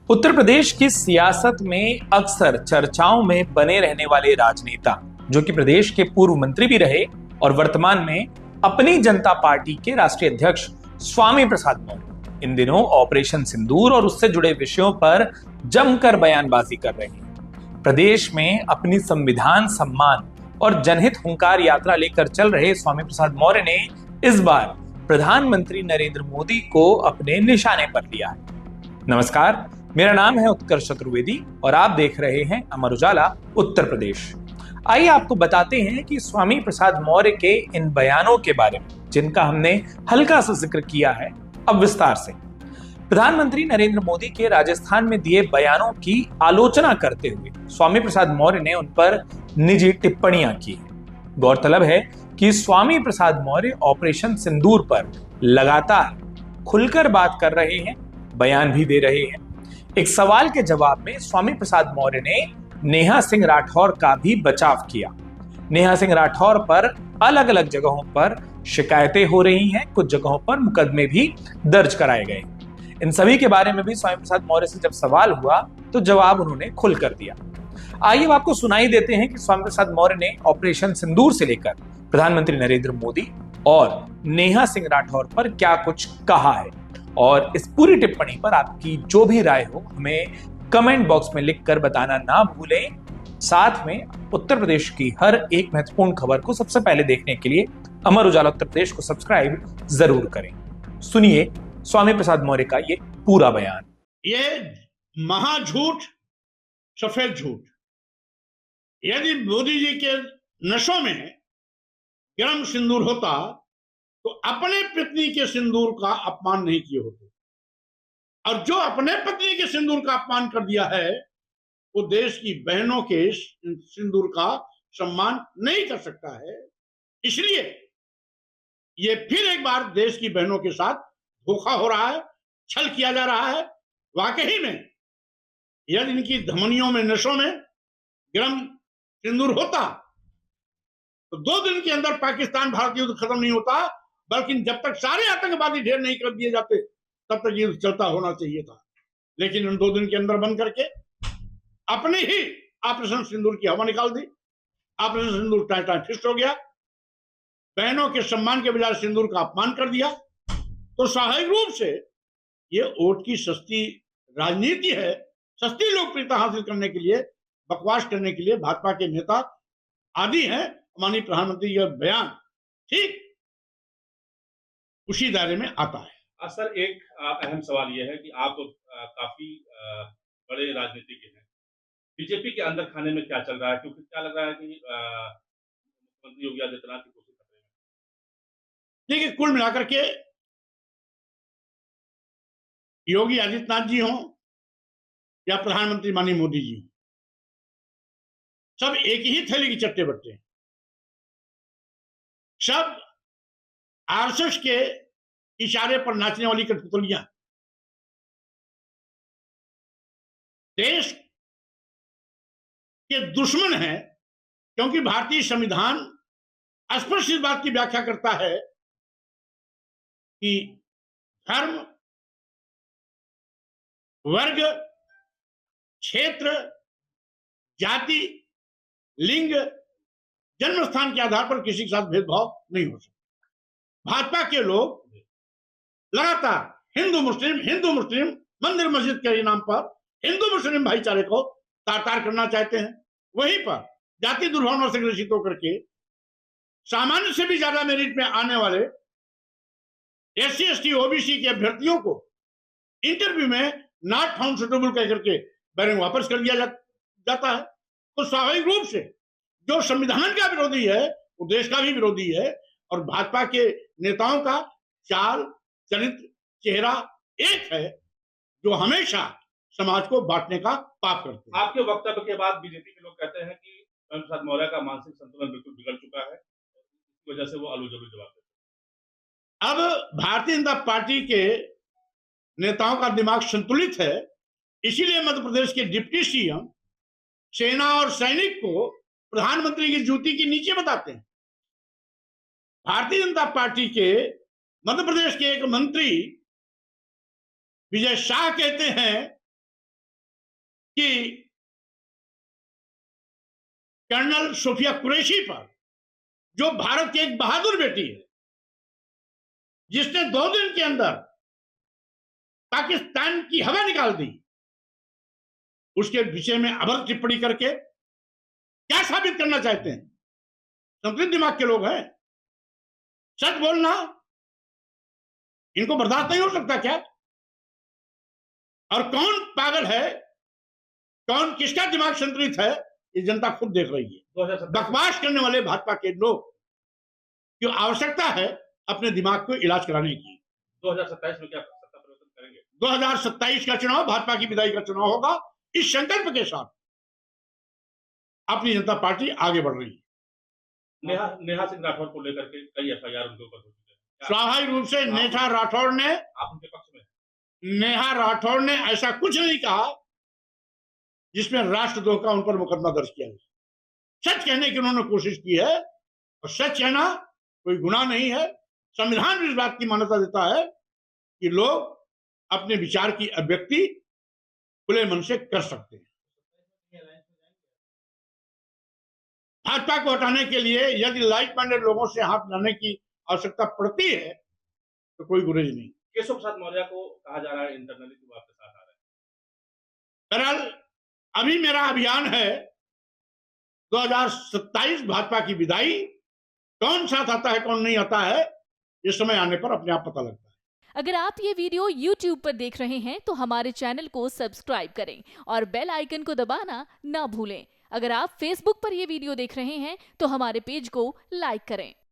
उत्तर प्रदेश की सियासत में अक्सर चर्चाओं में बने रहने वाले राजनेता जो कि प्रदेश के पूर्व मंत्री भी रहे और वर्तमान में अपनी जनता पार्टी के राष्ट्रीय अध्यक्ष स्वामी प्रसाद मौर्य इन दिनों ऑपरेशन सिंदूर और उससे जुड़े विषयों पर जमकर बयानबाजी कर रहे हैं। प्रदेश में अपनी संविधान सम्मान और जनहित हुंकार यात्रा लेकर चल रहे स्वामी प्रसाद मौर्य ने इस बार प्रधानमंत्री नरेंद्र मोदी को अपने निशाने पर लिया है। नमस्कार, मेरा नाम है उत्कर्ष चतुर्वेदी और आप देख रहे हैं अमर उजाला उत्तर प्रदेश। आइए आपको बताते हैं कि स्वामी प्रसाद मौर्य के इन बयानों के बारे में, जिनका हमने हल्का सा जिक्र किया है, अब विस्तार से। प्रधानमंत्री नरेंद्र मोदी के राजस्थान में दिए बयानों की आलोचना करते हुए स्वामी प्रसाद मौर्य ने उन पर निजी टिप्पणियां की हैं। गौरतलब है कि स्वामी प्रसाद मौर्य ऑपरेशन सिंदूर पर लगातार खुलकर बात कर रहे हैं, बयान भी दे रहे हैं। एक सवाल के जवाब में स्वामी प्रसाद मौर्य ने नेहा सिंह राठौर का भी बचाव किया। नेहा सिंह राठौर पर अलग अलग जगहों पर शिकायतें हो रही हैं, कुछ जगहों पर मुकदमे भी दर्ज कराए गए। इन सभी के बारे में भी स्वामी प्रसाद मौर्य से जब सवाल हुआ तो जवाब उन्होंने खुलकर दिया। आइए अब आपको सुनाई देते हैं कि स्वामी प्रसाद मौर्य ने ऑपरेशन सिंदूर से लेकर प्रधानमंत्री नरेंद्र मोदी और नेहा सिंह राठौर पर क्या कुछ कहा है, और इस पूरी टिप्पणी पर आपकी जो भी राय हो हमें कमेंट बॉक्स में लिखकर बताना ना भूलें। साथ में उत्तर प्रदेश की हर एक महत्वपूर्ण खबर को सबसे पहले देखने के लिए अमर उजाला उत्तर प्रदेश को सब्सक्राइब जरूर करें। सुनिए स्वामी प्रसाद मौर्य का ये पूरा बयान। ये महाझूठ, सफेद झूठ। यदि मोदी जी के नशों में गर्म सिंदूर होता तो अपने पत्नी के सिंदूर का अपमान नहीं किए होते, और जो अपने पत्नी के सिंदूर का अपमान कर दिया है वो देश की बहनों के सिंदूर का सम्मान नहीं कर सकता है। इसलिए ये फिर एक बार देश की बहनों के साथ धोखा हो रहा है, छल किया जा रहा है। वाकई में यदि इनकी धमनियों में, नशों में गर्म सिंदूर होता तो 2 दिन के अंदर पाकिस्तान भारत युद्ध खत्म नहीं होता, बल्कि जब तक सारे आतंकवादी ढेर नहीं कर दिए जाते तब तक युद्ध चलता होना चाहिए था। लेकिन उन 2 दिन के अंदर बंद करके अपने ही ऑपरेशन सिंदूर की हवा निकाल दी। ऑपरेशन सिंदूर टाटा फिस्ट हो गया, बहनों के सम्मान के बजाय सिंदूर का अपमान कर दिया। तो स्वाभाविक रूप से ये वोट की सस्ती राजनीति है, सस्ती लोकप्रियता हासिल करने के लिए, बकवास करने के लिए भाजपा के नेता आदि हैं। माननीय प्रधानमंत्री का बयान ठीक उसी दायरे में आता है। सर, एक अहम सवाल यह है कि आप काफी बड़े राजनीतिज्ञ हैं। बीजेपी के अंदर खाने में क्या चल रहा है, क्योंकि क्या लग रहा है कि मुख्यमंत्री योगी आदित्यनाथ की कोशिश कर रहे हैं। देखिए, कुल मिलाकर के योगी आदित्यनाथ जी हों या प्रधानमंत्री माननीय मोदी जी, सब एक ही थैली की चट्टे बट्टे हैं। सब आरएसएस के इशारे पर नाचने वाली कठपुतलियां। देश के दुश्मन हैं, क्योंकि भारतीय संविधान स्पष्ट इस बात की व्याख्या करता है कि धर्म, वर्ग, क्षेत्र, जाति, लिंग, जन्म स्थान के आधार पर किसी के साथ भेदभाव नहीं हो सकता। भाजपा के लोग लगातार हिंदू मुस्लिम मंदिर मस्जिद के नाम पर हिंदू मुस्लिम भाईचारे को तार-तार करना चाहते हैं। वहीं पर जाति दुर्भावना से ग्रसित होकर के सामान्य से भी ज्यादा मेरिट में आने वाले एससी, एसटी, ओबीसी के अभ्यर्थियों को इंटरव्यू में नॉट फाउंड सुटेबल कह करके बैरिंग वापस कर दिया जाता है। तो स्वाभाविक रूप से जो संविधान का विरोधी है वो देश का भी विरोधी है, और भाजपा के नेताओं का चाल, चरित्र, चेहरा एक है जो हमेशा समाज को बांटने का पाप करते हैं। आपके वक्तव्य के बाद बीजेपी के लोग कहते हैं कि स्वामी प्रसाद मौर्य का मानसिक संतुलन बिल्कुल बिगड़ चुका है, इस वजह से वो आलू जलू जवाब देते हैं। अब भारतीय जनता पार्टी के नेताओं का दिमाग संतुलित है, इसीलिए मध्य प्रदेश के डिप्टी सीएम सेना और सैनिक को प्रधानमंत्री की जूती के नीचे बताते हैं। भारतीय जनता पार्टी के मध्य प्रदेश के एक मंत्री विजय शाह कहते हैं कि कर्नल सोफिया कुरैशी पर, जो भारत की एक बहादुर बेटी है, जिसने 2 दिन के अंदर पाकिस्तान की हवा निकाल दी, उसके विषय में अभद्र टिप्पणी करके क्या साबित करना चाहते हैं? संतुलित दिमाग के लोग हैं। सच बोलना इनको बर्दाश्त नहीं हो सकता क्या? और कौन पागल है, कौन किसका दिमाग संतुलित है, ये जनता खुद देख रही है। बकवास करने वाले भाजपा के लोग की आवश्यकता है अपने दिमाग को इलाज कराने की। 2027 में क्या सत्ता परिवर्तन करेंगे? 2027 का चुनाव भाजपा की विदाई का चुनाव होगा। इस संकल्प के साथ अपनी जनता पार्टी आगे बढ़ रही है। नेहा सिंह राठौर को लेकर के कई एफआईआर उनके ऊपर हो चुके हैं। स्वाभाविक रूप से नेहा राठौर ने, आप उनके पक्ष में? नेहा राठौर ने ऐसा कुछ नहीं कहा जिसमें राष्ट्रद्रोह का उन पर मुकदमा दर्ज किया गया। सच कहने की उन्होंने कोशिश की है, और सच कहना कोई गुनाह नहीं है। संविधान भी इस बात की मान्यता देता है कि लोग अपने विचार की अभिव्यक्ति खुले मन से कर सकते हैं। भाजपा को हटाने के लिए यदि लाइक माइंडेड लोगों से हाथ मिलाने की आवश्यकता पड़ती है तो कोई गुरेज नहीं। केशव प्रसाद मौर्य को कहा जा रहा है इंटरनली कि वो आपके साथ आ रहे हैं। बहरहाल अभी मेरा अभियान है 2027 भाजपा की विदाई। कौन साथ आता है कौन नहीं आता है, ये समय आने पर अपने आप पता लगता है। अगर आप ये वीडियो YouTube पर देख रहे हैं तो हमारे चैनल को सब्सक्राइब करें और बेल आइकन को दबाना ना भूलें। अगर आप Facebook पर ये वीडियो देख रहे हैं तो हमारे पेज को लाइक करें।